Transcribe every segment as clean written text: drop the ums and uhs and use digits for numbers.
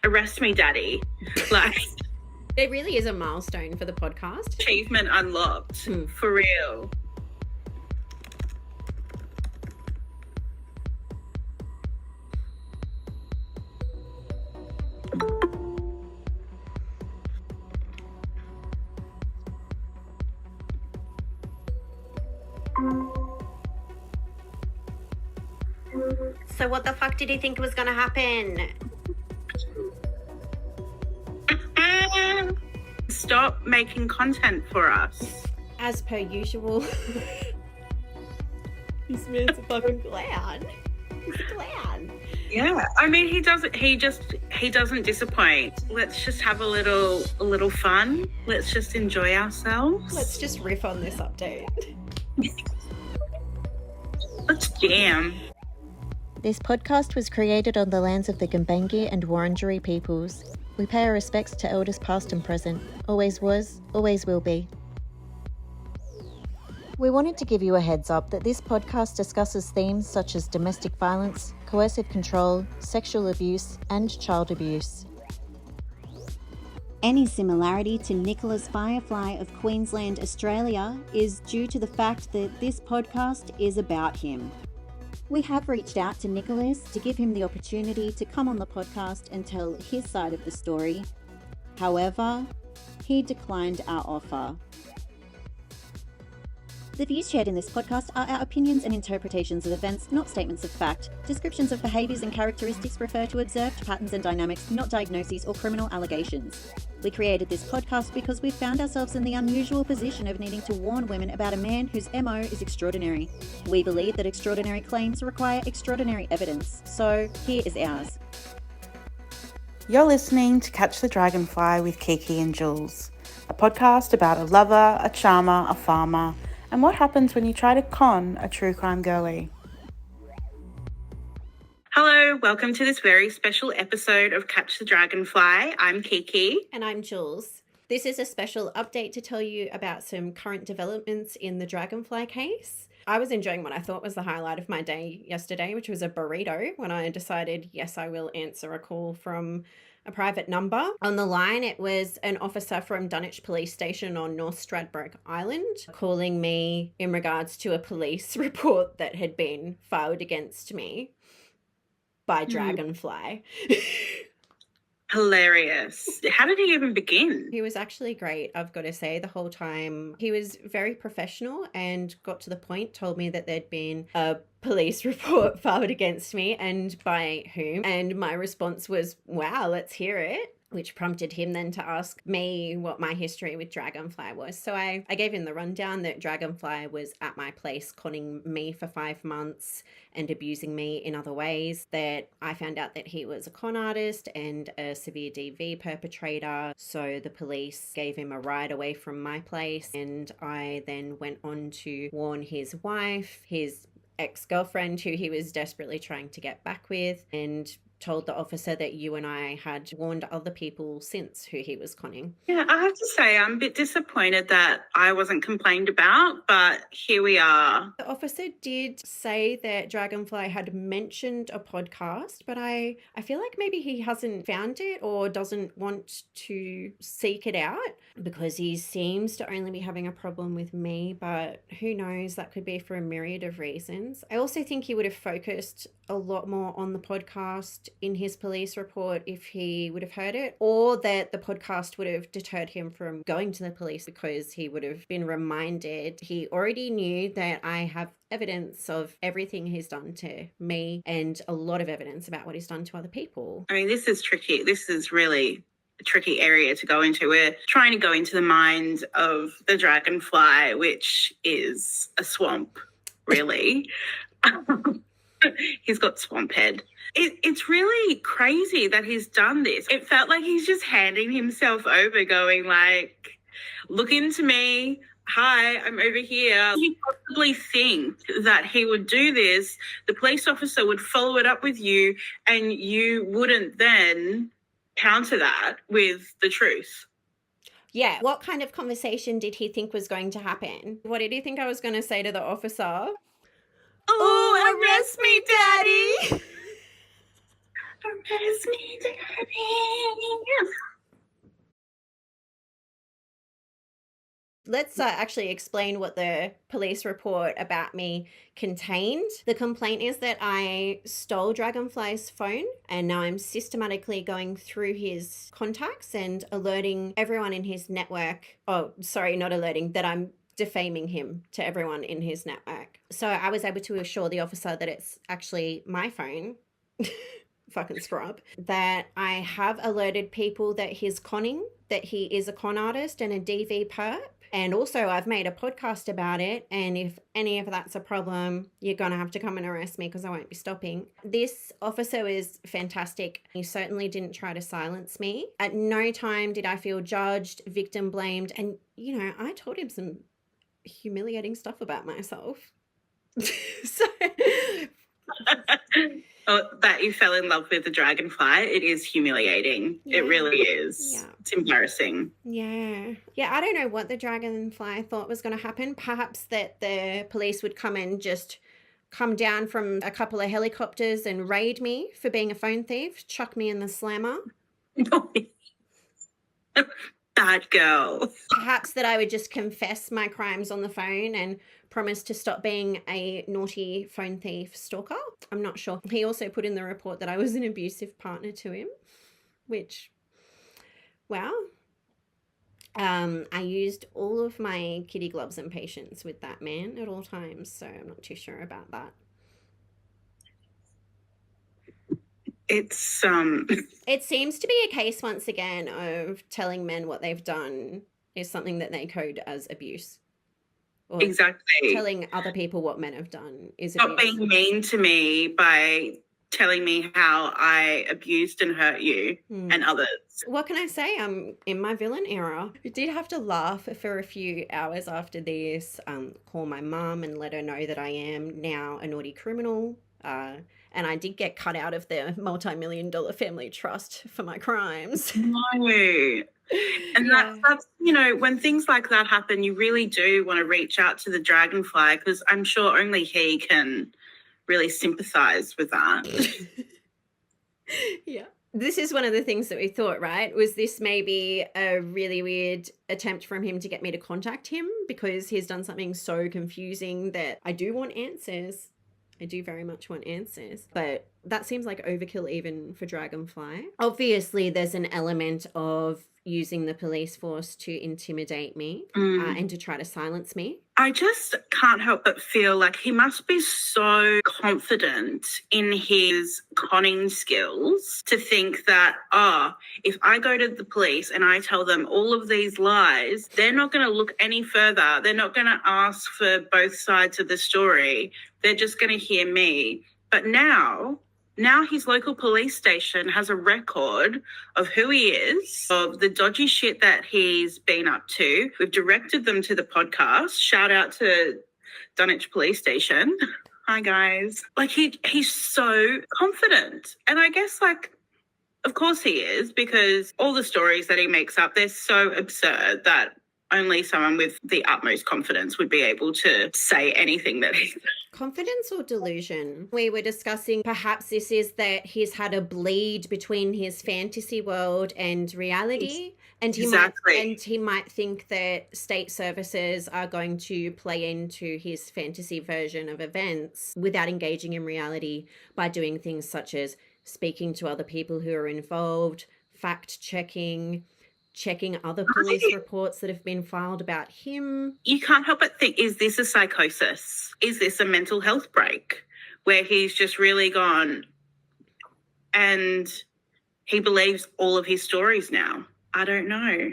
arrest me, daddy. Like, it really is a milestone for the podcast. Achievement unlocked. For real. So what the fuck did he think was going to happen? Stop making content for us. As per usual. This man's a fucking clown. He's a clown. Yeah, I mean, he doesn't disappoint. Let's just have a little fun. Let's just enjoy ourselves. Let's just riff on this update. Let's jam. This podcast was created on the lands of the Gumbaynggirr and Wurundjeri peoples. We pay our respects to elders past and present. Always was, always will be. We wanted to give you a heads up that this podcast discusses themes such as domestic violence, coercive control, sexual abuse, and child abuse. Any similarity to Nicholas Firefly of Queensland, Australia, is due to the fact that this podcast is about him. We have reached out to Nicholas to give him the opportunity to come on the podcast and tell his side of the story. However, he declined our offer. The views shared in this podcast are our opinions and interpretations of events, not statements of fact. Descriptions of behaviours and characteristics refer to observed patterns and dynamics, not diagnoses or criminal allegations. We created this podcast because we found ourselves in the unusual position of needing to warn women about a man whose MO is extraordinary. We believe that extraordinary claims require extraordinary evidence, so here is ours. You're listening to Catch the Dragonfly with Kiki and Jules, a podcast about a lover, a charmer, a farmer, and what happens when you try to con a true crime girlie. Hello, welcome to this very special episode of Catch the Dragonfly. I'm Kiki. And I'm Jules. This is a special update to tell you about some current developments in the Dragonfly case. I was enjoying what I thought was the highlight of my day yesterday, which was a burrito, when I decided, yes, I will answer a call from a private number. On the line, it was an officer from Dunwich Police Station on North Stradbroke Island calling me in regards to a police report that had been filed against me by Dragonfly. Hilarious. How did he even begin? He was actually great, I've got to say, the whole time. He was very professional and got to the point, told me that there'd been a police report filed against me and by whom. And my response was, wow, let's hear it, which prompted him then to ask me what my history with Dragonfly was. So I gave him the rundown that Dragonfly was at my place conning me for 5 months and abusing me in other ways, that I found out that he was a con artist and a severe DV perpetrator. So the police gave him a ride away from my place, and I then went on to warn his wife, his ex-girlfriend, who he was desperately trying to get back with, and told the officer that you and I had warned other people since who he was conning. Yeah, I have to say I'm a bit disappointed that I wasn't complained about, but here we are. The officer did say that Dragonfly had mentioned a podcast, but I feel like maybe he hasn't found it or doesn't want to seek it out, because he seems to only be having a problem with me, but who knows, that could be for a myriad of reasons. I also think he would have focused a lot more on the podcast in his police report if he would have heard it, or that the podcast would have deterred him from going to the police because he would have been reminded. He already knew that I have evidence of everything he's done to me and a lot of evidence about what he's done to other people. I mean, this is tricky. This is really a tricky area to go into. We're trying to go into the mind of the Dragonfly, which is a swamp, really. He's got swamp head. It's really crazy that he's done this. It felt like he's just handing himself over, going like, look into me. Hi, I'm over here. You possibly think that he would do this, the police officer would follow it up with you, and you wouldn't then counter that with the truth. Yeah. What kind of conversation did he think was going to happen? What did he think I was going to say to the officer? Oh, arrest me, daddy. Arrest me, daddy. Let's actually explain what the police report about me contained. The complaint is that I stole Dragonfly's phone, and now I'm systematically going through his contacts and alerting everyone in his network. Oh, sorry, not alerting, that I'm defaming him to everyone in his network. So I was able to assure the officer that it's actually my phone. Fucking scrub. That I have alerted people that he's conning, that he is a con artist and a DV perp. And also I've made a podcast about it. And if any of that's a problem, you're going to have to come and arrest me because I won't be stopping. This officer is fantastic. He certainly didn't try to silence me. At no time did I feel judged, victim blamed. And, you know, I told him some humiliating stuff about myself. So... Oh, that you fell in love with the Dragonfly, it is humiliating. Yeah. It really is. Yeah. It's embarrassing. Yeah. Yeah, I don't know what the Dragonfly thought was going to happen. Perhaps that the police would come and just come down from a couple of helicopters and raid me for being a phone thief, chuck me in the slammer. Bad girl. Perhaps that I would just confess my crimes on the phone and promise to stop being a naughty phone thief stalker. I'm not sure. He also put in the report that I was an abusive partner to him, which, wow. I used all of my kitty gloves and patience with that man at all times, so I'm not too sure about that. It's It seems to be a case once again of telling men what they've done is something that they code as abuse. Or exactly. telling other people what men have done is Stop abuse. being mean to me by telling me how I abused and hurt you and others. What can I say? I'm in my villain era. I did have to laugh for a few hours after this, call my mum and let her know that I am now a naughty criminal. And I did get cut out of the multi-million-dollar family trust for my crimes. No. And Yeah. that's, you know, when things like that happen, you really do want to reach out to the Dragonfly because I'm sure only he can really sympathize with that. Yeah. This is one of the things that we thought, right? Was this maybe a really weird attempt from him to get me to contact him because he's done something so confusing that I do want answers. I do very much want answers, but that seems like overkill even for Dragonfly. Obviously, there's an element of using the police force to intimidate me and to try to silence me. I just can't help but feel like he must be so confident in his conning skills to think that, if I go to the police and I tell them all of these lies, they're not going to look any further. They're not going to ask for both sides of the story. They're just going to hear me. But now his local police station has a record of who he is, of the dodgy shit that he's been up to. We've directed them to the podcast. Shout out to Dunwich Police Station. Hi, guys. Like, he's so confident. And I guess, like, of course he is, because all the stories that he makes up, they're so absurd that only someone with the utmost confidence would be able to say anything that he... Confidence or delusion? We were discussing perhaps this is that he's had a bleed between his fantasy world and reality. And he might think that state services are going to play into his fantasy version of events without engaging in reality by doing things such as speaking to other people who are involved, fact-checking, checking other police reports that have been filed about him. You can't help but think, is this a psychosis? Is this a mental health break where he's just really gone and he believes all of his stories now? I don't know.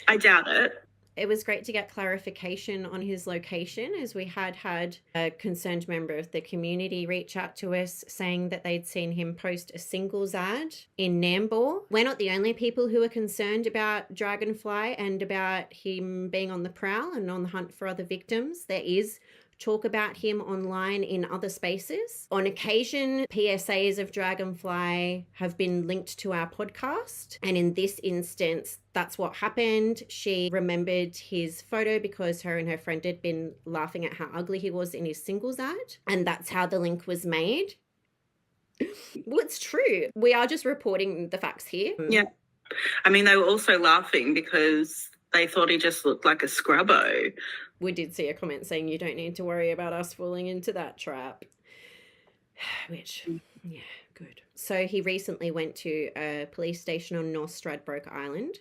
I doubt it. It was great to get clarification on his location, as we had a concerned member of the community reach out to us saying that they'd seen him post a singles ad in Nambour. We're not the only people who are concerned about Dragonfly and about him being on the prowl and on the hunt for other victims. There is talk about him online in other spaces. On occasion, PSAs of Dragonfly have been linked to our podcast. And in this instance, that's what happened. She remembered his photo because her and her friend had been laughing at how ugly he was in his singles ad. And that's how the link was made. Well, it's true. We are just reporting the facts here. Yeah. I mean, they were also laughing because They thought he just looked like a scrubbo. We did see a comment saying you don't need to worry about us falling into that trap. Which, yeah, good. So he recently went to a police station on North Stradbroke Island.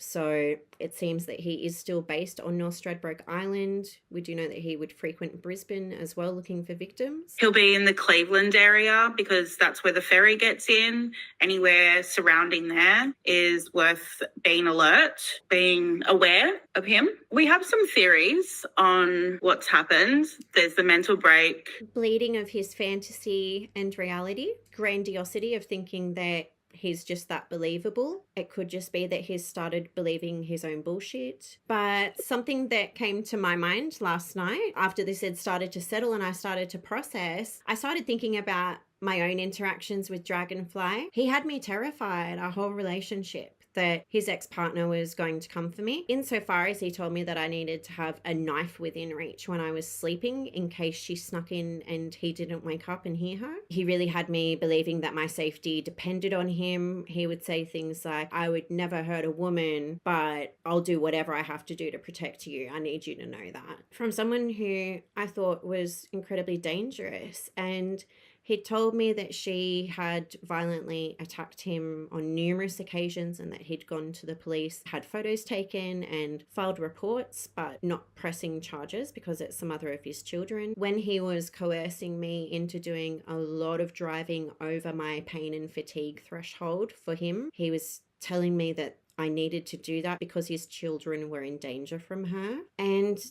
So it seems that he is still based on North Stradbroke Island. We do know that he would frequent Brisbane as well, looking for victims. He'll be in the Cleveland area because that's where the ferry gets in. Anywhere surrounding there is worth being alert, being aware of him. We have some theories on what's happened. There's the mental break. Bleeding of his fantasy and reality. Grandiosity of thinking that he's just that believable. It could just be that he's started believing his own bullshit. But something that came to my mind last night after this had started to settle and I started to process, I started thinking about my own interactions with Dragonfly. He had me terrified, our whole relationship, that his ex-partner was going to come for me, insofar as he told me that I needed to have a knife within reach when I was sleeping in case she snuck in and he didn't wake up and hear her. He really had me believing that my safety depended on him. He would say things like, I would never hurt a woman, but I'll do whatever I have to do to protect you. I need you to know that. From someone who I thought was incredibly dangerous. And he told me that she had violently attacked him on numerous occasions and that he'd gone to the police, had photos taken and filed reports, but not pressing charges because it's some other of his children. When he was coercing me into doing a lot of driving over my pain and fatigue threshold for him, he was telling me that I needed to do that because his children were in danger from her. And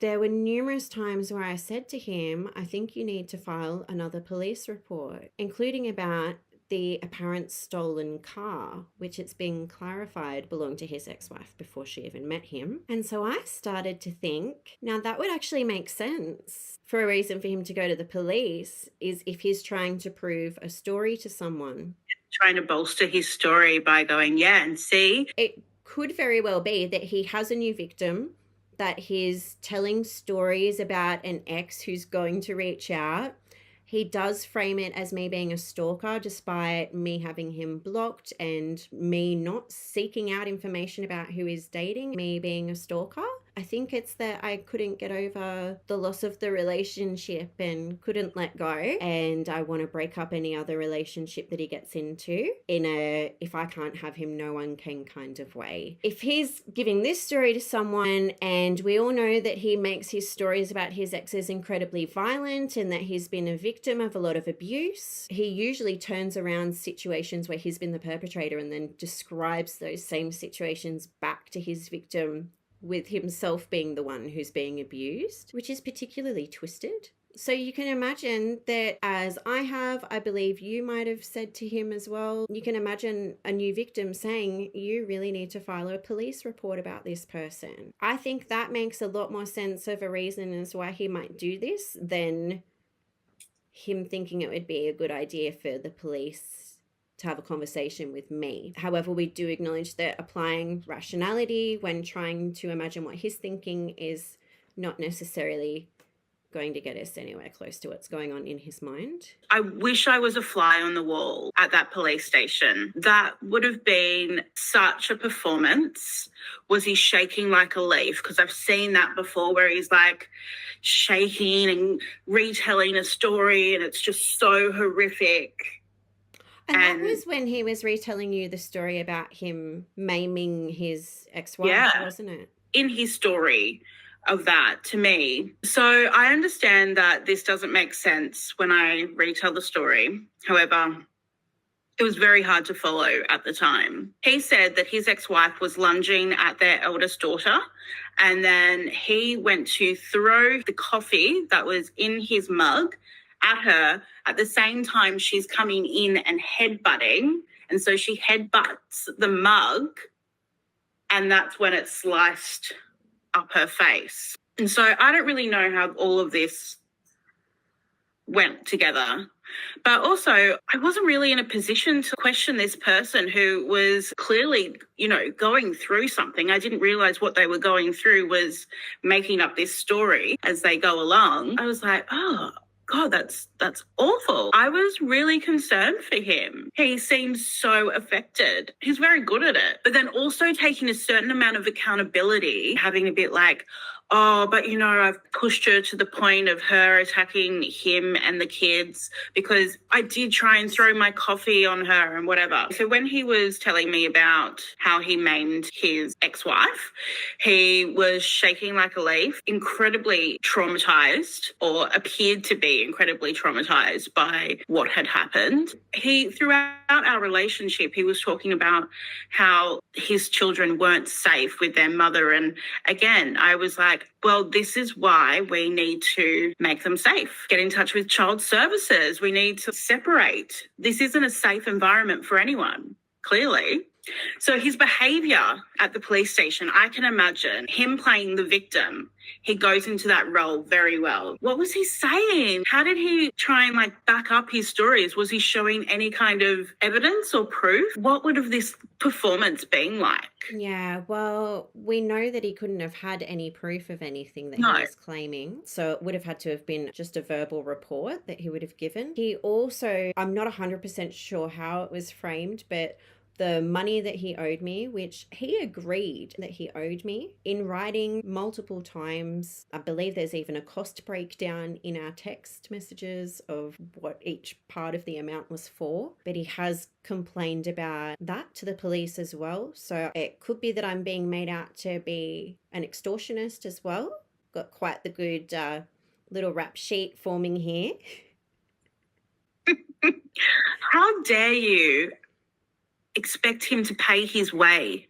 there were numerous times where I said to him, I think you need to file another police report, including about the apparent stolen car, which it's been clarified belonged to his ex-wife before she even met him. And so I started to think, now that would actually make sense. For a reason for him to go to the police is if he's trying to prove a story to someone. Trying to bolster his story by going, yeah, and see. It could very well be that he has a new victim, that he's telling stories about an ex who's going to reach out. He does frame it as me being a stalker, despite me having him blocked and me not seeking out information about who he's dating, me being a stalker. I think it's that I couldn't get over the loss of the relationship and couldn't let go. And I want to break up any other relationship that he gets into in a if I can't have him, no one can kind of way. If he's giving this story to someone, and we all know that he makes his stories about his exes incredibly violent and that he's been a victim of a lot of abuse, he usually turns around situations where he's been the perpetrator and then describes those same situations back to his victim, with himself being the one who's being abused, which is particularly twisted. So you can imagine that, as I believe you might have said to him as well, you can imagine a new victim saying, you really need to file a police report about this person. I think that makes a lot more sense of a reason as why he might do this than him thinking it would be a good idea for the police to have a conversation with me. However, we do acknowledge that applying rationality when trying to imagine what he's thinking is not necessarily going to get us anywhere close to what's going on in his mind. I wish I was a fly on the wall at that police station. That would have been such a performance. Was he shaking like a leaf? Because I've seen that before where he's like shaking and retelling a story and it's just so horrific. And that was when he was retelling you the story about him maiming his ex-wife, wasn't it? In his story of that to me. So I understand that this doesn't make sense when I retell the story. However, it was very hard to follow at the time. He said that his ex-wife was lunging at their eldest daughter, and then he went to throw the coffee that was in his mug at her at the same time she's coming in and headbutting. And so she headbutts the mug, and that's when it sliced up her face. And so I don't really know how all of this went together. But also, I wasn't really in a position to question this person who was clearly, going through something. I didn't realize what they were going through was making up this story as they go along. I was like, oh, God, that's awful. I was really concerned for him. He seems so affected. He's very good at it. But then also taking a certain amount of accountability, having a bit like, oh, but you know, I've pushed her to the point of her attacking him and the kids because I did try and throw my coffee on her and whatever. So when he was telling me about how he maimed his ex-wife, he was shaking like a leaf, incredibly traumatized, or appeared to be incredibly traumatized by what had happened. Throughout our relationship, he was talking about how his children weren't safe with their mother. And again, I was like, well, this is why we need to make them safe. Get in touch with child services. We need to separate. This isn't a safe environment for anyone, clearly. So his behaviour at the police station, I can imagine him playing the victim. He goes into that role very well. What was he saying? How did he try and back up his stories? Was he showing any kind of evidence or proof? What would have this performance been like? Yeah, well, we know that he couldn't have had any proof of anything that No. he was claiming. So it would have had to have been just a verbal report that he would have given. He also, I'm not 100% sure how it was framed, but the money that he owed me, which he agreed that he owed me in writing multiple times. I believe there's even a cost breakdown in our text messages of what each part of the amount was for. But he has complained about that to the police as well. So it could be that I'm being made out to be an extortionist as well. Got quite the good little rap sheet forming here. How dare you expect him to pay his way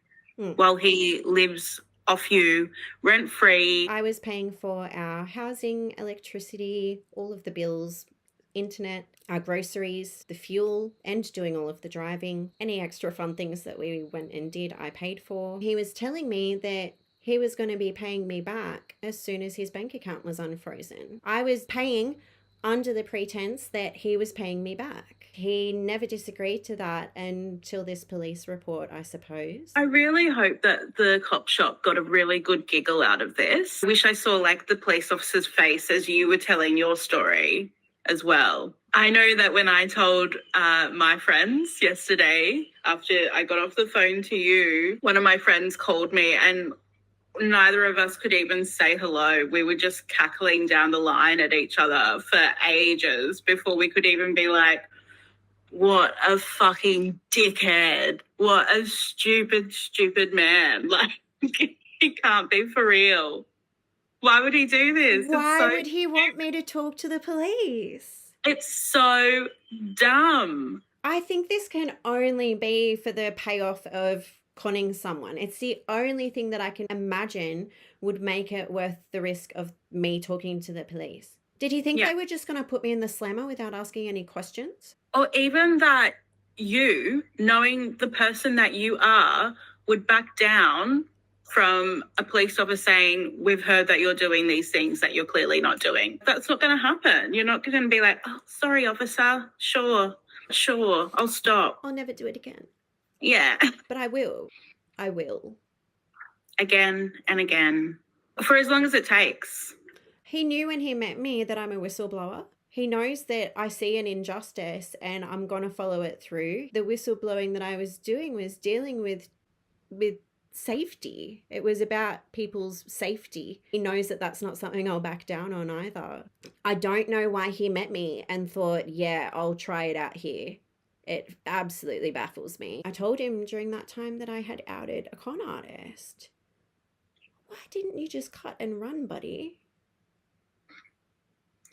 while he lives off you rent-free? I was paying for our housing, electricity, all of the bills, internet, our groceries, the fuel, and doing all of the driving. Any extra fun things that we went and did, I paid for. He was telling me that he was going to be paying me back as soon as his bank account was unfrozen. I was paying under the pretense that he was paying me back. He never disagreed to that until this police report, I suppose. I really hope that the cop shop got a really good giggle out of this. I wish I saw the police officer's face as you were telling your story as well. I know that when I told my friends yesterday, after I got off the phone to you, one of my friends called me and neither of us could even say hello. We were just cackling down the line at each other for ages before we could even be like, what a fucking dickhead. What a stupid, stupid man. He can't be for real. Why would he do this? Why would he want me to talk to the police? It's so dumb. I think this can only be for the payoff of conning someone. It's the only thing that I can imagine would make it worth the risk of me talking to the police. Did he think they were just going to put me in the slammer without asking any questions? Or even that you, knowing the person that you are, would back down from a police officer saying, we've heard that you're doing these things that you're clearly not doing. That's not going to happen. You're not going to be like, oh, sorry, officer. Sure, I'll stop. I'll never do it again. Yeah. But I will. Again and again. For as long as it takes. He knew when he met me that I'm a whistleblower. He knows that I see an injustice and I'm going to follow it through. The whistleblowing that I was doing was dealing with safety. It was about people's safety. He knows that that's not something I'll back down on either. I don't know why he met me and thought, yeah, I'll try it out here. It absolutely baffles me. I told him during that time that I had outed a con artist. Why didn't you just cut and run, buddy?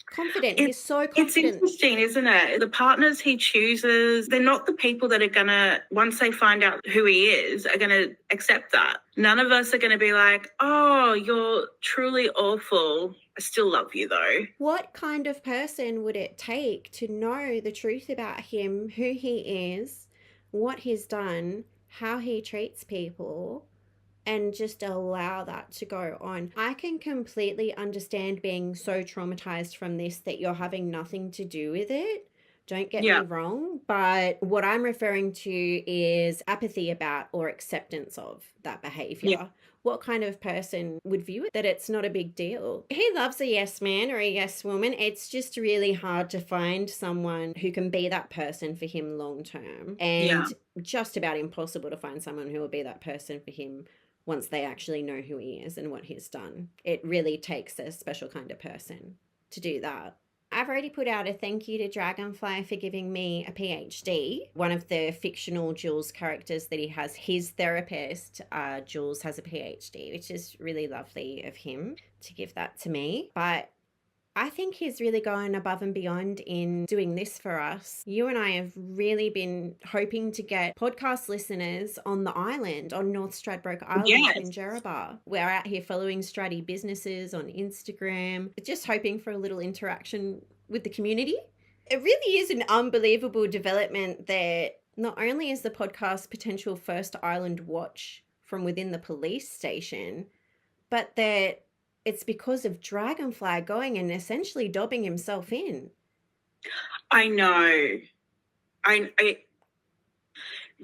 Confident. He's so confident. It's interesting, isn't it? The partners he chooses, they're not the people that are going to, once they find out who he is, are going to accept that. None of us are going to be like, oh, you're truly awful. I still love you, though. What kind of person would it take to know the truth about him, who he is, what he's done, how he treats people, and just allow that to go on? I can completely understand being so traumatized from this that you're having nothing to do with it, Don't get Yeah. me wrong, but what I'm referring to is apathy about or acceptance of that behavior. Yeah. What kind of person would view it that it's not a big deal? He loves a yes man or a yes woman. It's just really hard to find someone who can be that person for him long term, and just about impossible to find someone who will be that person for him once they actually know who he is and what he's done. It really takes a special kind of person to do that. I've already put out a thank you to Dragonfly for giving me a PhD. One of the fictional Jules characters that he has, his therapist, Jules, has a PhD, which is really lovely of him to give that to me. But I think he's really gone above and beyond in doing this for us. You and I have really been hoping to get podcast listeners on the island, on North Stradbroke Island in Jeraba. We're out here following Straddie businesses on Instagram, just hoping for a little interaction with the community. It really is an unbelievable development that not only is the podcast potential first island watch from within the police station, but that it's because of Dragonfly going and essentially dobbing himself in. I know. I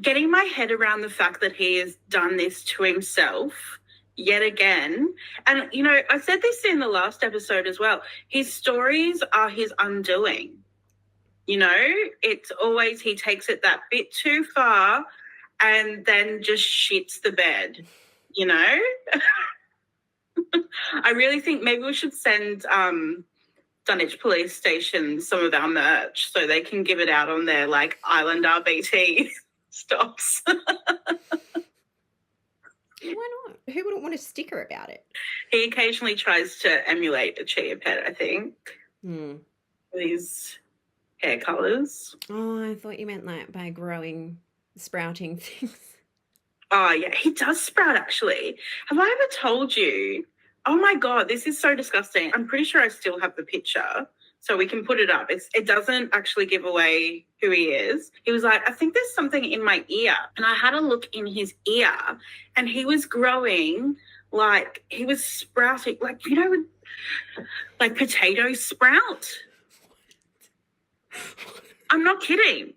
getting my head around the fact that he has done this to himself yet again. And, you know, I said this in the last episode as well. His stories are his undoing. You know, it's always he takes it that bit too far and then just shits the bed, you know? I really think maybe we should send Dunwich Police Station some of our merch so they can give it out on their, like, Island RBT stops. Why not? Who wouldn't want a sticker about it? He occasionally tries to emulate a chia pet, I think. These hair colours. Oh, I thought you meant like by growing, sprouting things. Oh, yeah, he does sprout, actually. Have I ever told you? Oh, my God, this is so disgusting. I'm pretty sure I still have the picture, so we can put it up. It doesn't actually give away who he is. He was like, I think there's something in my ear. And I had a look in his ear, and he was growing, like, he was sprouting, like, you know, like potatoes sprout. I'm not kidding.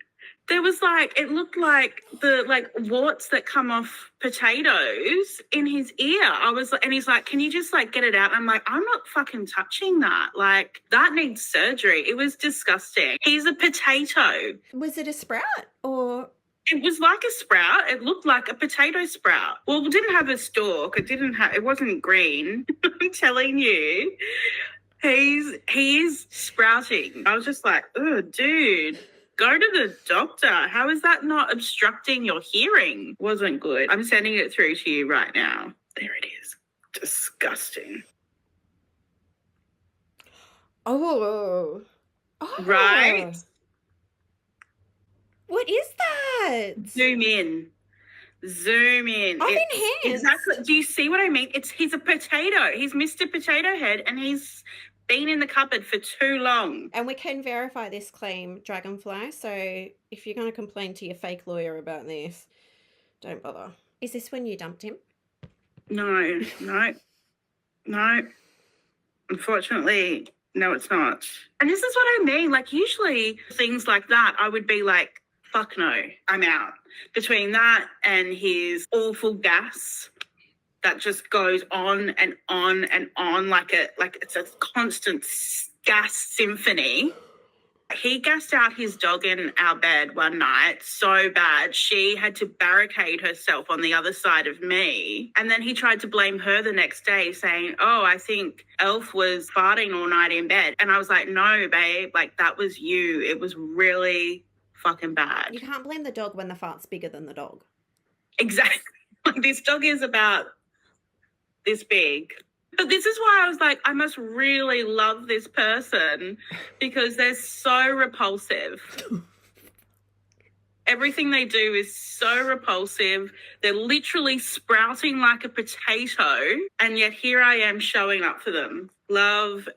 There was like, it looked like the like warts that come off potatoes in his ear. And he's like, can you just like get it out? And I'm like, I'm not fucking touching that. Like, that needs surgery. It was disgusting. He's a potato. Was it a sprout or? It was like a sprout. It looked like a potato sprout. Well, it didn't have a stalk. It wasn't green. I'm telling you. He is sprouting. I was just like, oh, dude. Go to the doctor. How is that not obstructing your hearing? Wasn't good. I'm sending it through to you right now. There it is. Disgusting. Oh. Right? What is that? Zoom in. I've enhanced. Exactly. Do you see what I mean? He's a potato. He's Mr. Potato Head, and he's been in the cupboard for too long. And we can verify this claim, Dragonfly, so if you're going to complain to your fake lawyer about this, don't bother. Is this when you dumped him? No. Unfortunately, no, it's not. And this is what I mean. Like, usually things like that, I would be like, fuck no, I'm out. Between that and his awful gas that just goes on and on and on like it's a constant gas symphony. He gassed out his dog in our bed one night so bad she had to barricade herself on the other side of me. And then he tried to blame her the next day saying, oh, I think Elf was farting all night in bed. And I was like, no, babe, like that was you. It was really fucking bad. You can't blame the dog when the fart's bigger than the dog. Exactly. Like, this dog is about this big. But this is why I was like, I must really love this person because they're so repulsive. Everything they do is so repulsive. They're literally sprouting like a potato, and yet here I am showing up for them. Love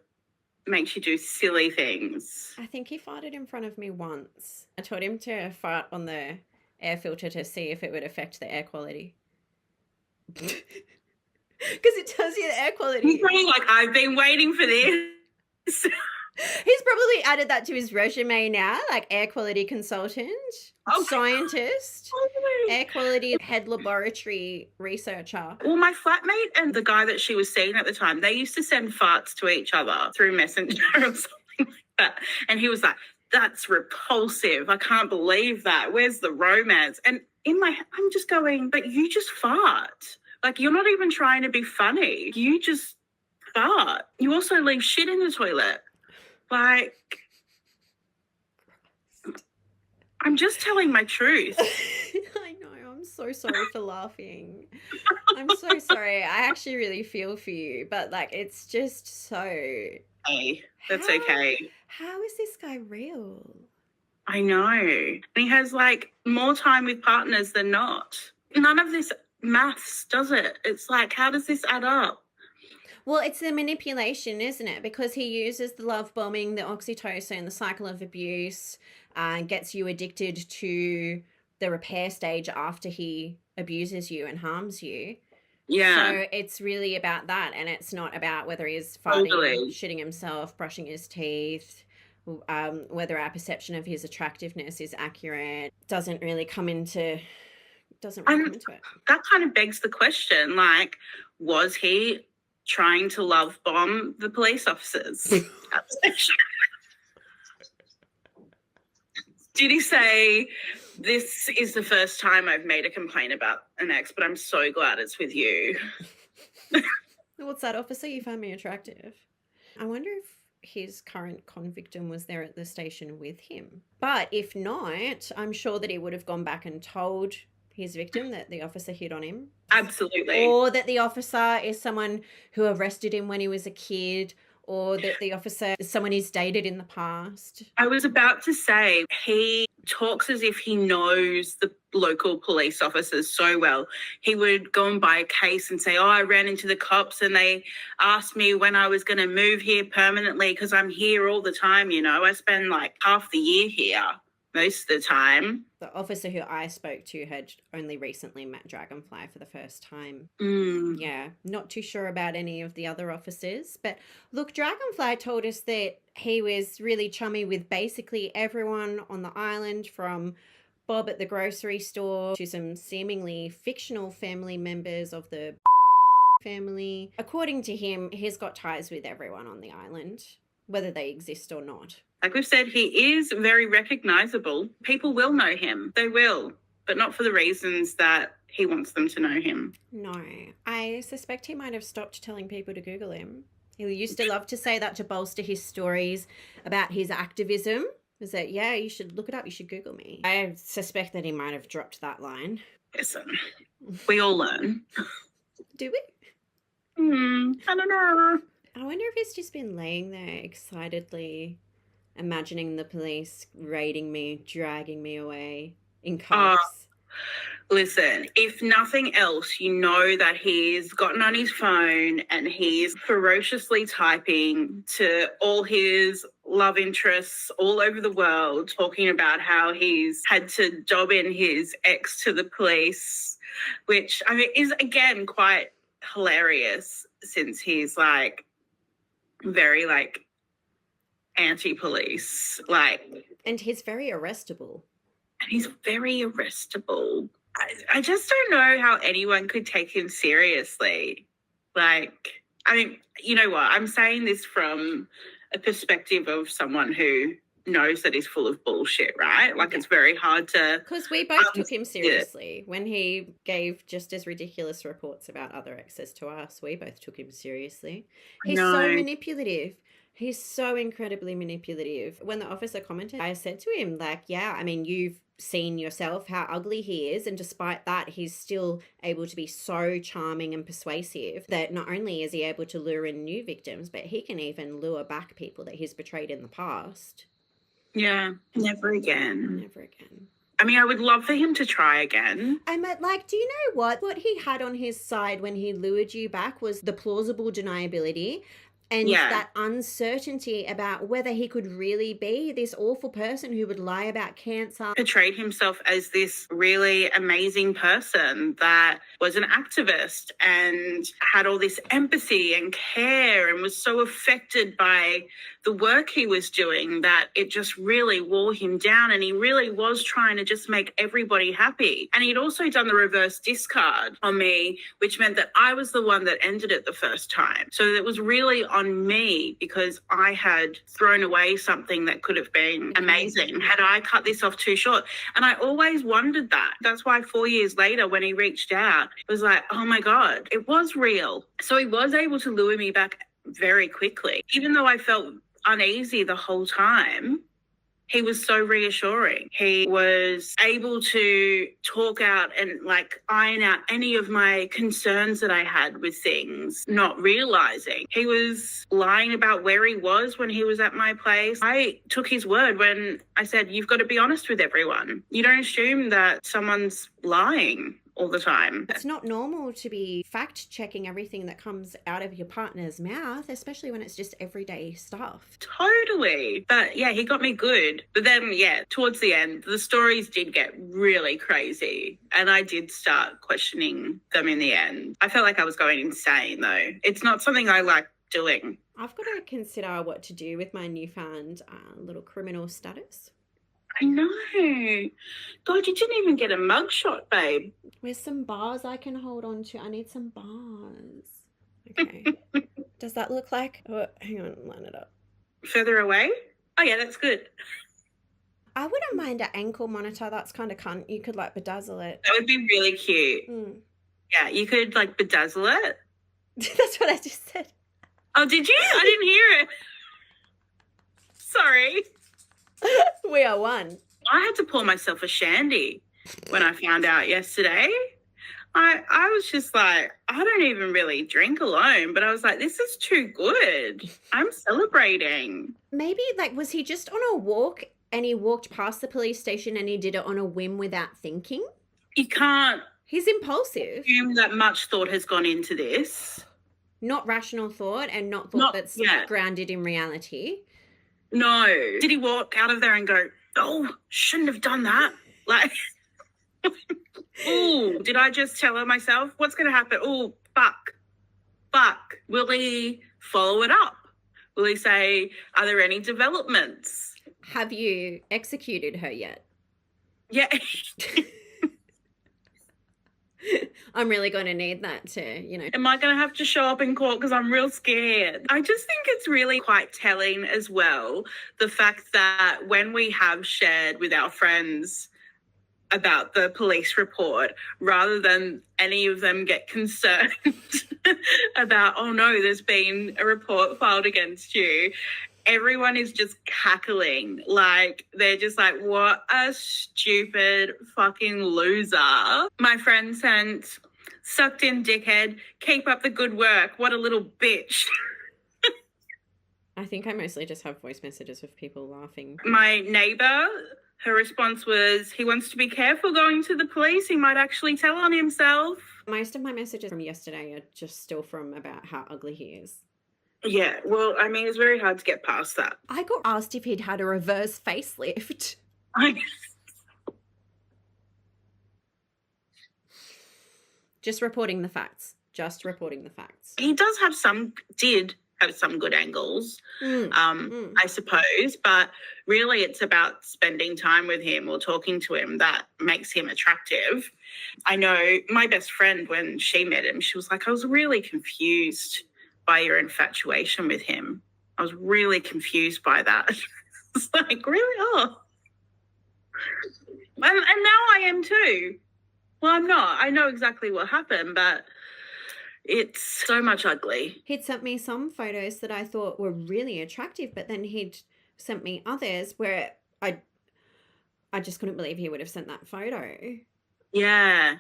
makes you do silly ththings. I think he farted in front of me once. I told him to fart on the air filter to see if it would affect the air quality. Because it tells you the air quality. He's probably like, I've been waiting for this. He's probably added that to his resume now, like air quality consultant, Oh, scientist, totally. air quality head laboratory researcher. Well, my flatmate and the guy that she was seeing at the time, they used to send farts to each other through Messenger or something like that. And he was like, that's repulsive. I can't believe that. Where's the romance? And in my head, I'm just going, but you just fart. Like, you're not even trying to be funny. You just fart. You also leave shit in the toilet. Like, I'm just telling my truth. I know. I'm so sorry for laughing. I'm so sorry. I actually really feel for you, but like, it's just so. Hey, that's How- okay. How is this guy real? I know. And he has like more time with partners than not. None of this maths does it. It's like, how does this add up? Well, it's the manipulation, isn't it? Because he uses the love bombing, the oxytocin, the cycle of abuse, gets you addicted to the repair stage after he abuses you and harms you. Yeah. So it's really about that, and it's not about whether he's farting, Totally. shitting himself, brushing his teeth, whether our perception of his attractiveness is accurate. Doesn't really come into it. That kind of begs the question, like, was he trying to love bomb the police officers at the station? Did he say, this is the first time I've made a complaint about an ex, but I'm so glad it's with you? What's that, officer? You found me attractive. I wonder if his current convictim was there at the station with him. But if not, I'm sure that he would have gone back and told his victim that the officer hit on him. Absolutely. Or that the officer is someone who arrested him when he was a kid, or that the officer is someone he's dated in the past. I was about to say, he talks as if he knows the local police officers so well. He would go and buy a case and say, oh, I ran into the cops and they asked me when I was going to move here permanently because I'm here all the time, you know. I spend like half the year here most of the time. The officer who I spoke to had only recently met Dragonfly for the first time. Yeah, not too sure about any of the other officers. But look, Dragonfly told us that he was really chummy with basically everyone on the island, from Bob at the grocery store to some seemingly fictional family members of the family. According to him, he's got ties with everyone on the island, whether they exist or not. Like we've said, he is very recognisable. People will know him. They will, but not for the reasons that he wants them to know him. No, I suspect he might have stopped telling people to Google him. He used to love to say that to bolster his stories about his activism. Is that, yeah, you should look it up, you should Google me. I suspect that he might have dropped that line. Listen, we all learn. Do we? I don't know. I wonder if he's just been laying there excitedly, imagining the police raiding me, dragging me away in cuffs. Listen, if nothing else, you know that he's gotten on his phone and he's ferociously typing to all his love interests all over the world, talking about how he's had to dob in his ex to the police, which I mean is again quite hilarious since he's like very like anti-police, like, And he's very arrestable. and he's very arrestable. I just don't know how anyone could take him seriously. Like, I mean, you know what? I'm saying this from a perspective of someone who knows that he's full of bullshit, right? Like, it's very hard to... Because we both took him seriously. When he gave just as ridiculous reports about other exes to us, we both took him seriously. He's so manipulative. He's so incredibly manipulative. When the officer commented, I said to him, like, yeah, I mean, you've seen yourself how ugly he is, and despite that, he's still able to be so charming and persuasive that not only is he able to lure in new victims, but he can even lure back people that he's betrayed in the past. Yeah, never again. Never again. I mean, I would love for him to try again. I meant, like, do you know what? What he had on his side when he lured you back was the plausible deniability and that uncertainty about whether he could really be this awful person who would lie about cancer. Portrayed himself as this really amazing person that was an activist and had all this empathy and care and was so affected by the work he was doing that it just really wore him down, and he really was trying to just make everybody happy. And he'd also done the reverse discard on me, which meant that I was the one that ended it the first time. So it was really on me because I had thrown away something that could have been amazing had I cut this off too short. And I always wondered that. That's why 4 years later, when he reached out, it was like, oh my God, it was real. So he was able to lure me back very quickly. Even though I felt uneasy the whole time, he was so reassuring. He was able to talk out and like iron out any of my concerns that I had with things, not realizing. He was lying about where he was when he was at my place. I took his word when I said, you've got to be honest with everyone. You don't assume that someone's lying all the time. It's not normal to be fact checking everything that comes out of your partner's mouth, especially when it's just everyday stuff. Totally. But yeah, he got me good. But then, yeah, towards the end, the stories did get really crazy. And I did start questioning them in the end. I felt like I was going insane, though. It's not something I like doing. I've got to consider what to do with my newfound little criminal status. I know. God, you didn't even get a mugshot, babe. Where's some bars I can hold on to? I need some bars. Okay. Does that look like... Oh, hang on, line it up. Further away? Oh, yeah, that's good. I wouldn't mind an ankle monitor. That's kind of cunt. You could, like, bedazzle it. That would be really cute. Yeah, you could, like, bedazzle it. That's what I just said. Oh, did you? I didn't hear it. Sorry. We are one. I had to pour myself a shandy when I found out yesterday. I was just like, I don't even really drink alone, but I was like, this is too good. I'm celebrating. Maybe, like, was he just on a walk and he walked past the police station and he did it on a whim without thinking? You can't He's impulsive. assume that much thought has gone into this. Not rational thought and not thought that's grounded in reality. No. Did he walk out of there and go, oh, shouldn't have done that? Like, oh, did I just tell her myself? What's going to happen? Oh, fuck. Will he follow it up? Will he say, are there any developments? Have you executed her yet? Yeah. I'm really going to need that to, you know. Am I going to have to show up in court because I'm real scared? I just think it's really quite telling as well, the fact that when we have shared with our friends about the police report, rather than any of them get concerned about, oh no, there's been a report filed against you, everyone is just cackling. Like, they're just like, what a stupid fucking loser. My friend sent, sucked in dickhead, keep up the good work, what a little bitch. I think I mostly just have voice messages of people laughing. My neighbour, her response was, he wants to be careful going to the police. He might actually tell on himself. Most of my messages from yesterday are just still from about how ugly he is. Yeah, well, I mean, it's very hard to get past that. I got asked if he'd had a reverse facelift. Just reporting the facts. He did have some good angles, I suppose, but really it's about spending time with him or talking to him that makes him attractive. I know my best friend, when she met him, she was like, I was really confused by your infatuation with him. I was really confused by that. It's like, really? Oh. And now I am too. Well, I'm not. I know exactly what happened, but it's so much ugly. He'd sent me some photos that I thought were really attractive, but then he'd sent me others where I just couldn't believe he would have sent that photo. Yeah.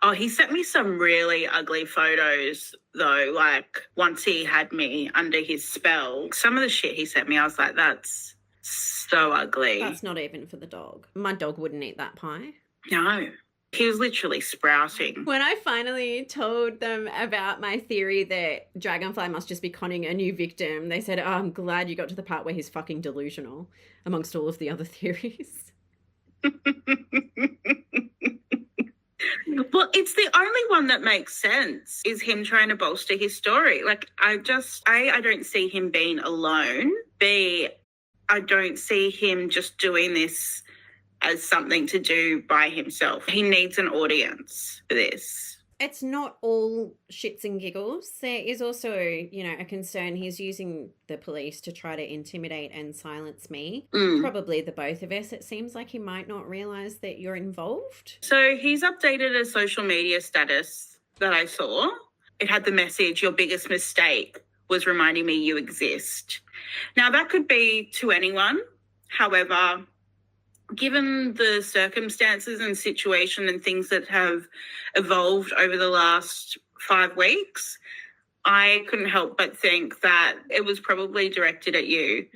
Oh, he sent me some really ugly photos, though, like, once he had me under his spell. Some of the shit he sent me, I was like, that's so ugly. That's not even for the dog. My dog wouldn't eat that pie. No. He was literally sprouting. When I finally told them about my theory that Dragonfly must just be conning a new victim, they said, oh, I'm glad you got to the part where he's fucking delusional, amongst all of the other theories. Well, it's the only one that makes sense is him trying to bolster his story. Like, I don't see him being alone. B, I don't see him just doing this as something to do by himself. He needs an audience for this. It's not all shits and giggles. There is also, a concern he's using the police to try to intimidate and silence me. Probably the both of us. It seems like he might not realise that you're involved. So he's updated a social media status that I saw. It had the message, "Your biggest mistake was reminding me you exist." Now, that could be to anyone. However, given the circumstances and situation and things that have evolved over the last 5 weeks, I couldn't help but think that it was probably directed at you.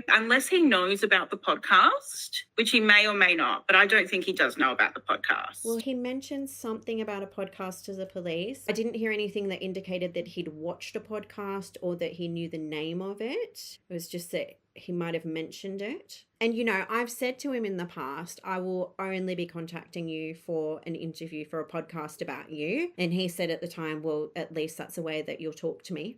Unless he knows about the podcast, which he may or may not, but I don't think he does know about the podcast. Well, he mentioned something about a podcast to the police. I didn't hear anything that indicated that he'd watched a podcast or that he knew the name of it. It was just that he might have mentioned it. And, I've said to him in the past, I will only be contacting you for an interview for a podcast about you. And he said at the time, well, at least that's a way that you'll talk to me.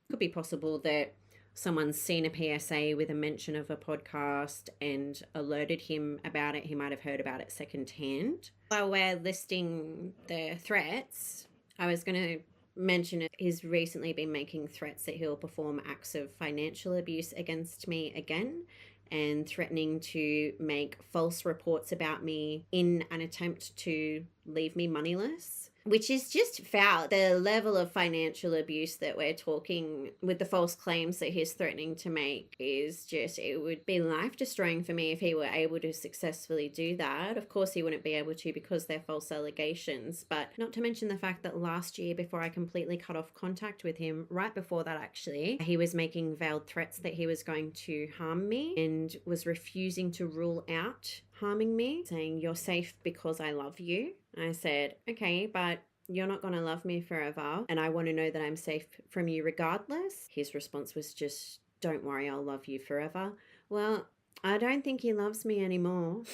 Could be possible that someone's seen a PSA with a mention of a podcast and alerted him about it. He might have heard about it secondhand. While we're listing the threats, I was going to mention it. He's recently been making threats that he'll perform acts of financial abuse against me again, and threatening to make false reports about me in an attempt to leave me moneyless, which is just foul. The level of financial abuse that we're talking with the false claims that he's threatening to make is just, it would be life destroying for me if he were able to successfully do that. Of course, he wouldn't be able to because they're false allegations, but not to mention the fact that last year, before I completely cut off contact with him, right before that actually, he was making veiled threats that he was going to harm me and was refusing to rule out harming me, saying, "You're safe because I love you." I said, okay, but you're not going to love me forever, and I want to know that I'm safe from you regardless. His response was just, "Don't worry, I'll love you forever." Well, I don't think he loves me anymore.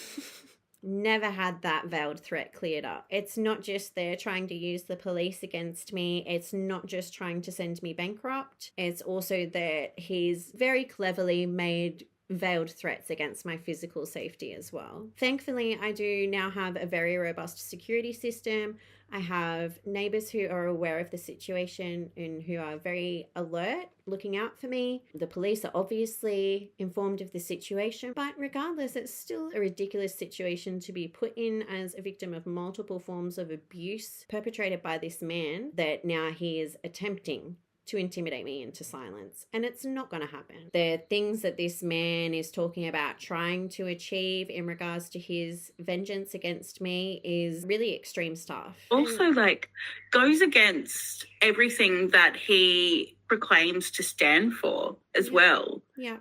Never had that veiled threat cleared up. It's not just they're trying to use the police against me. It's not just trying to send me bankrupt. It's also that he's very cleverly made veiled threats against my physical safety as well. Thankfully, I do now have a very robust security system. I have neighbors who are aware of the situation and who are very alert, looking out for me. The police are obviously informed of the situation, but regardless, it's still a ridiculous situation to be put in as a victim of multiple forms of abuse perpetrated by this man that now he is attempting to intimidate me into silence. And it's not going to happen. The things that this man is talking about trying to achieve in regards to his vengeance against me is really extreme stuff. Also, goes against everything that he proclaims to stand for as well. Yeah.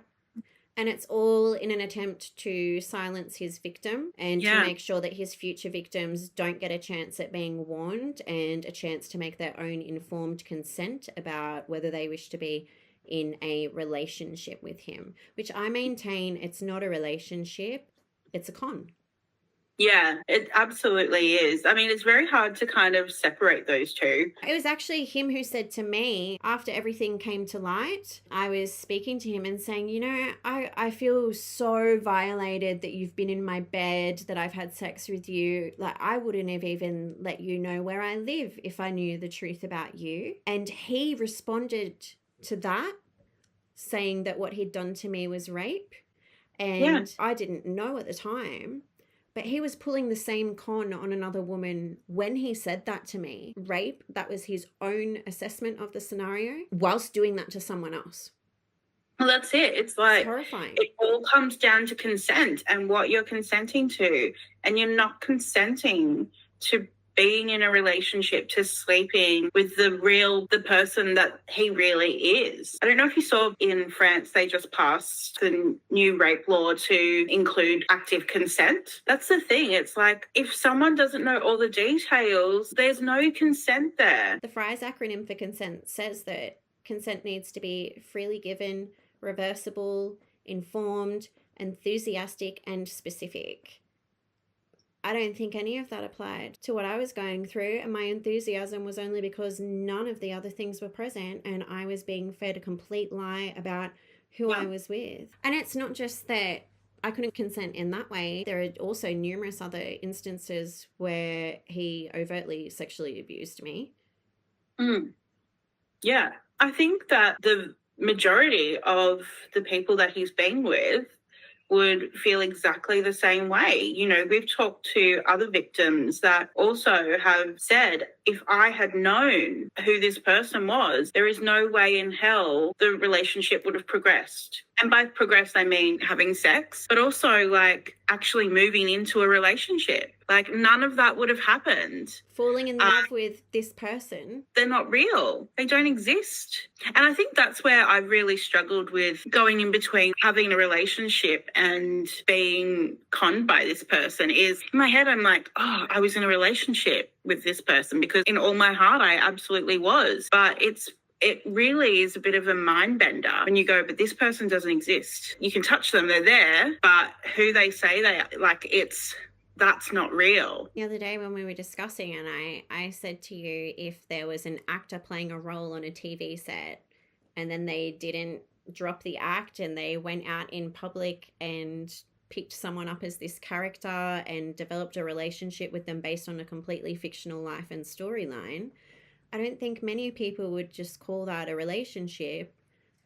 And it's all in an attempt to silence his victim and to make sure that his future victims don't get a chance at being warned and a chance to make their own informed consent about whether they wish to be in a relationship with him, which I maintain it's not a relationship, it's a con. Yeah, it absolutely is. I mean, it's very hard to kind of separate those two. It was actually him who said to me, after everything came to light, I was speaking to him and saying, I feel so violated that you've been in my bed, that I've had sex with you. Like, I wouldn't have even let you know where I live if I knew the truth about you. And he responded to that, saying that what he'd done to me was rape. And I didn't know at the time. But he was pulling the same con on another woman when he said that to me. Rape, that was his own assessment of the scenario, whilst doing that to someone else. Well, that's it. It's like, it's horrifying. It all comes down to consent and what you're consenting to. And you're not consenting to being in a relationship, to sleeping with the person that he really is. I don't know if you saw in France, they just passed the new rape law to include active consent. That's the thing. It's like, if someone doesn't know all the details, there's no consent there. The FRIES acronym for consent says that consent needs to be freely given, reversible, informed, enthusiastic, and specific. I don't think any of that applied to what I was going through, and my enthusiasm was only because none of the other things were present, and I was being fed a complete lie about who I was with. And it's not just that I couldn't consent in that way. There are also numerous other instances where he overtly sexually abused me. Yeah. I think that the majority of the people that he's been with would feel exactly the same way. You know, we've talked to other victims that also have said, if I had known who this person was, there is no way in hell the relationship would have progressed. And by progress, I mean having sex, but also like actually moving into a relationship. Like none of that would have happened. Falling in love with this person. They're not real. They don't exist. And I think that's where I really struggled with going in between having a relationship and being conned by this person. Is in my head, I'm like, oh, I was in a relationship with this person, because in all my heart, I absolutely was. But it really is a bit of a mind bender when you go, but this person doesn't exist. You can touch them, they're there, but who they say they are, like, that's not real. The other day when we were discussing, and I said to you, if there was an actor playing a role on a TV set and then they didn't drop the act and they went out in public and picked someone up as this character and developed a relationship with them based on a completely fictional life and storyline, I don't think many people would just call that a relationship.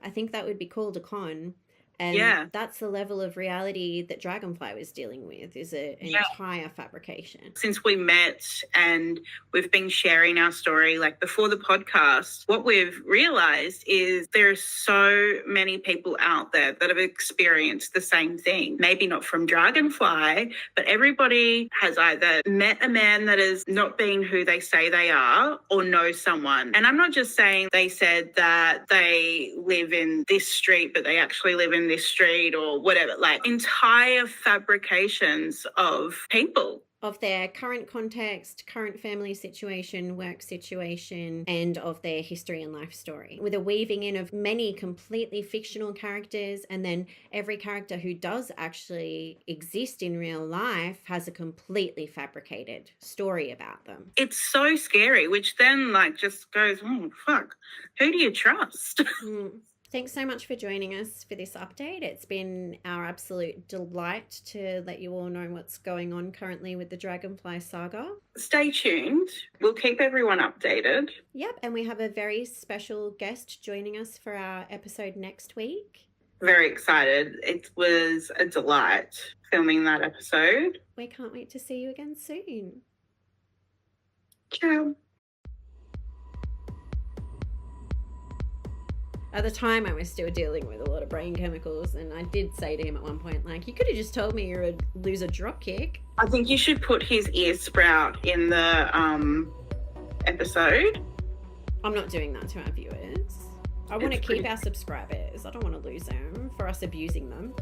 I think that would be called a con. And that's the level of reality that Dragonfly was dealing with, is an entire fabrication. Since we met and we've been sharing our story, like before the podcast, what we've realized is there are so many people out there that have experienced the same thing. Maybe not from Dragonfly, but everybody has either met a man that is not being who they say they are or know someone. And I'm not just saying they said that they live in this street, but they actually live in this street or whatever, like entire fabrications of people. Of their current context, current family situation, work situation, and of their history and life story, with a weaving in of many completely fictional characters, and then every character who does actually exist in real life has a completely fabricated story about them. It's so scary, which then like just goes, oh, fuck, who do you trust? Thanks so much for joining us for this update. It's been our absolute delight to let you all know what's going on currently with the Dragonfly saga. Stay tuned. We'll keep everyone updated. Yep, and we have a very special guest joining us for our episode next week. Very excited. It was a delight filming that episode. We can't wait to see you again soon. Ciao. At the time, I was still dealing with a lot of brain chemicals, and I did say to him at one point, like, you could have just told me you're a loser dropkick. I think you should put his ear sprout in the episode. I'm not doing that to our viewers. I want to keep our subscribers. I don't want to lose them for us abusing them.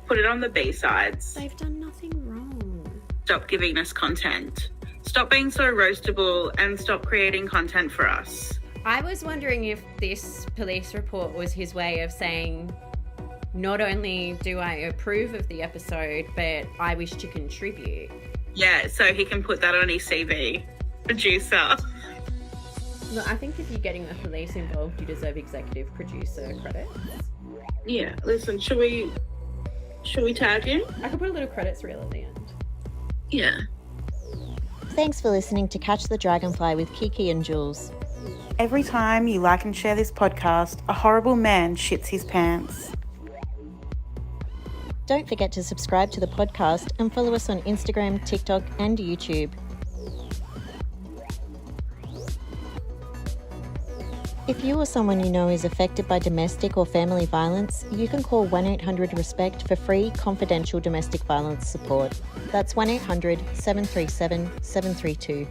Put it on the B-sides. They've done nothing wrong. Stop giving us content. Stop being so roastable and stop creating content for us. I was wondering if this police report was his way of saying, not only do I approve of the episode, but I wish to contribute. Yeah, so he can put that on his CV. Producer. Look, I think if you're getting the police involved, you deserve executive producer credits. Yeah, listen, should we tag him? I could put a little credits reel at the end. Yeah. Thanks for listening to Catch the Dragonfly with Kiki and Jules. Every time you like and share this podcast, a horrible man shits his pants. Don't forget to subscribe to the podcast and follow us on Instagram, TikTok, and YouTube. If you or someone you know is affected by domestic or family violence, you can call 1-800-RESPECT for free, confidential domestic violence support. That's 1-800-737-732.